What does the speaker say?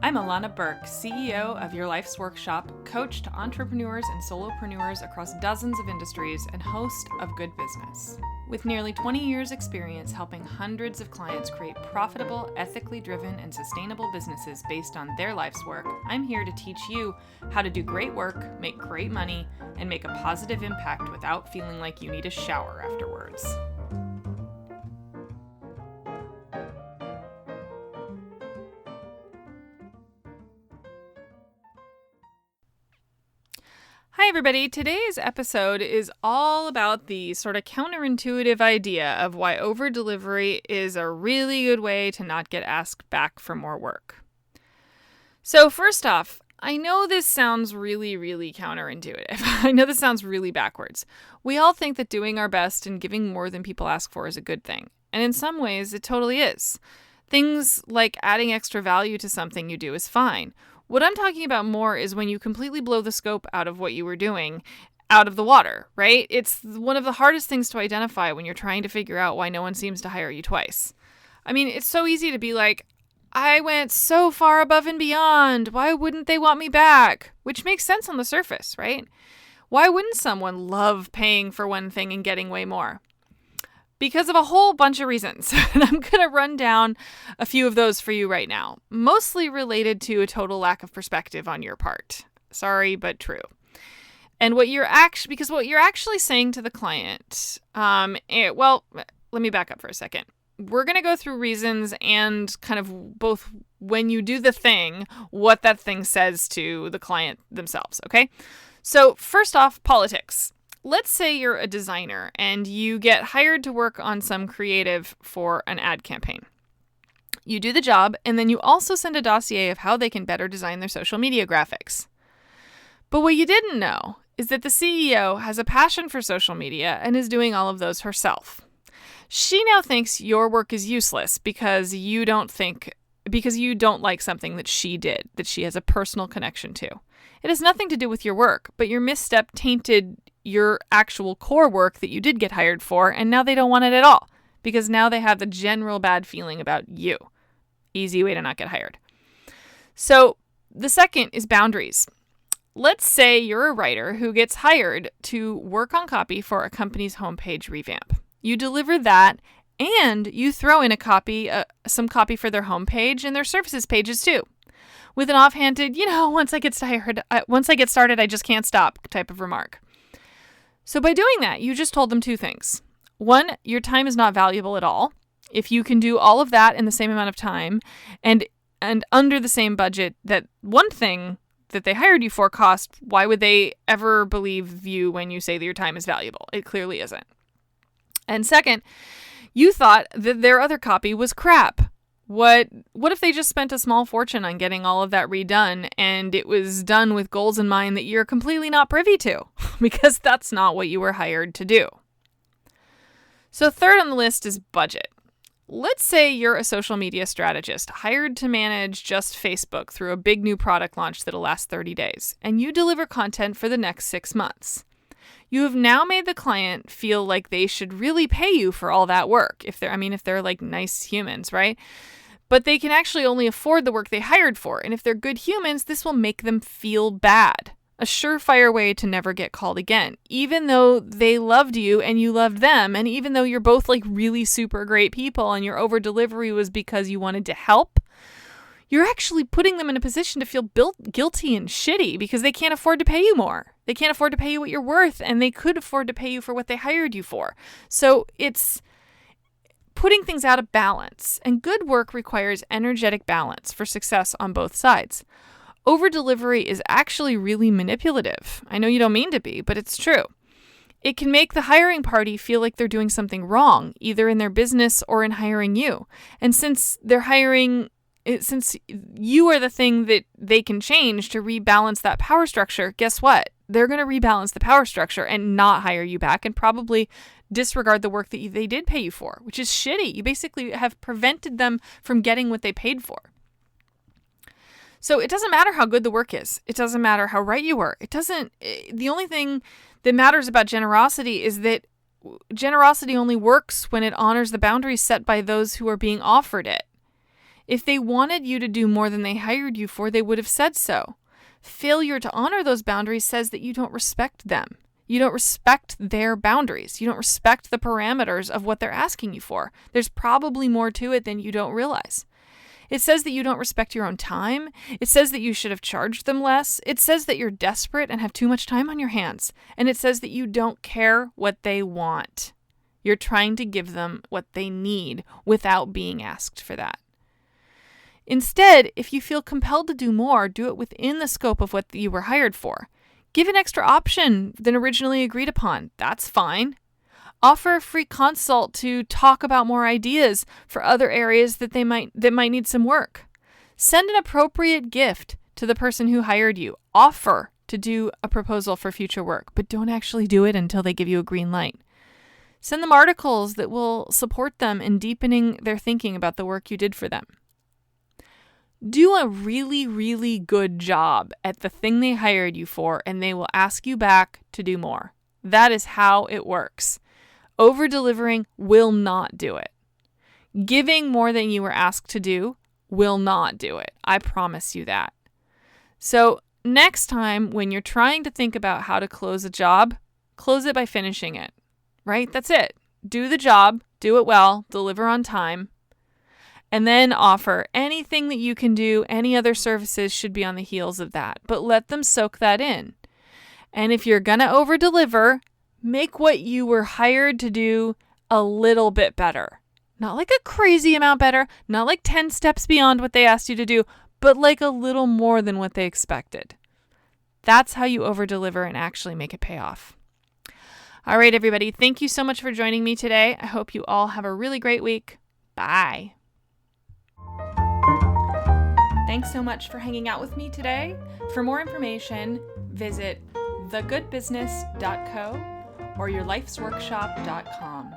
I'm Alana Burke, CEO of Your Life's Workshop, coach to entrepreneurs and solopreneurs across dozens of industries, and host of Good Business. With nearly 20 years' experience helping hundreds of clients create profitable, ethically driven, and sustainable businesses based on their life's work, I'm here to teach you how to do great work, make great money, and make a positive impact without feeling like you need a shower afterwards. Hi, everybody. Today's episode is all about the sort of counterintuitive idea of why over-delivery is a really good way to not get asked back for more work. So first off, I know this sounds really counterintuitive. I know this sounds really backwards. We all think that doing our best and giving more than people ask for is a good thing. And in some ways, it totally is. Things like adding extra value to something you do is fine. What I'm talking about more is when you completely blow the scope out of what you were doing out of the water, right? It's one of the hardest things to identify when you're trying to figure out why no one seems to hire you twice. I mean, it's so easy to be like, I went so far above and beyond. Why wouldn't they want me back? Which makes sense on the surface, right? Why wouldn't someone love paying for one thing and getting way more? Because of a whole bunch of reasons. And I'm going to run down a few of those for you right now, mostly related to a total lack of perspective on your part. Sorry, but true. And what you're actually saying to the client, well, let me back up for a second. We're going to go through reasons and kind of both when you do the thing, what that thing says to the client themselves, okay? So first off, politics. Let's say you're a designer and you get hired to work on some creative for an ad campaign. You do the job, and then you also send a dossier of how they can better design their social media graphics. But what you didn't know is that the CEO has a passion for social media and is doing all of those herself. She now thinks your work is useless because you don't like something that she did, that she has a personal connection to. It has nothing to do with your work, but your misstep tainted your actual core work that you did get hired for, and now they don't want it at all because now they have the general bad feeling about you. Easy way to not get hired. So the second is boundaries. Let's say you're a writer who gets hired to work on copy for a company's homepage revamp. You deliver that, and you throw in some copy for their homepage and their services pages too, with an offhanded, once I get started, I just can't stop type of remark. So by doing that, you just told them two things. One, your time is not valuable at all. If you can do all of that in the same amount of time and under the same budget that one thing that they hired you for cost, why would they ever believe you when you say that your time is valuable? It clearly isn't. And second, you thought that their other copy was crap. What if they just spent a small fortune on getting all of that redone and it was done with goals in mind that you're completely not privy to? Because that's not what you were hired to do. So third on the list is budget. Let's say you're a social media strategist hired to manage just Facebook through a big new product launch that'll last 30 days, and you deliver content for the next 6 months. You have now made the client feel like they should really pay you for all that work, if they're like nice humans, right? But they can actually only afford the work they hired for. And if they're good humans, this will make them feel bad. A surefire way to never get called again. Even though they loved you and you loved them, and even though you're both like really super great people and your over delivery was because you wanted to help, you're actually putting them in a position to feel guilty and shitty because they can't afford to pay you more. They can't afford to pay you what you're worth, and they could afford to pay you for what they hired you for. So it's putting things out of balance, and good work requires energetic balance for success on both sides. Over-delivery is actually really manipulative. I know you don't mean to be, but it's true. It can make the hiring party feel like they're doing something wrong, either in their business or in hiring you. And since you are the thing that they can change to rebalance that power structure, guess what? They're going to rebalance the power structure and not hire you back and probably disregard the work that they did pay you for, which is shitty. You basically have prevented them from getting what they paid for. So it doesn't matter how good the work is. It doesn't matter how right you were. The only thing that matters about generosity is that generosity only works when it honors the boundaries set by those who are being offered it. If they wanted you to do more than they hired you for, they would have said so. Failure to honor those boundaries says that you don't respect them. You don't respect their boundaries. You don't respect the parameters of what they're asking you for. There's probably more to it than you don't realize. It says that you don't respect your own time. It says that you should have charged them less. It says that you're desperate and have too much time on your hands. And it says that you don't care what they want. You're trying to give them what they need without being asked for that. Instead, if you feel compelled to do more, do it within the scope of what you were hired for. Give an extra option than originally agreed upon. That's fine. Offer a free consult to talk about more ideas for other areas that might need some work. Send an appropriate gift to the person who hired you. Offer to do a proposal for future work, but don't actually do it until they give you a green light. Send them articles that will support them in deepening their thinking about the work you did for them. Do a really, really good job at the thing they hired you for, and they will ask you back to do more. That is how it works. Over-delivering will not do it. Giving more than you were asked to do will not do it. I promise you that. So next time when you're trying to think about how to close a job, close it by finishing it, right? That's it. Do the job, do it well, deliver on time, and then offer anything that you can do. Any other services should be on the heels of that, but let them soak that in. And if you're going to over-deliver, make what you were hired to do a little bit better. Not like a crazy amount better, not like 10 steps beyond what they asked you to do, but like a little more than what they expected. That's how you over-deliver and actually make it pay off. All right, everybody. Thank you so much for joining me today. I hope you all have a really great week. Bye. Thanks so much for hanging out with me today. For more information, visit thegoodbusiness.co or yourlifesworkshop.com.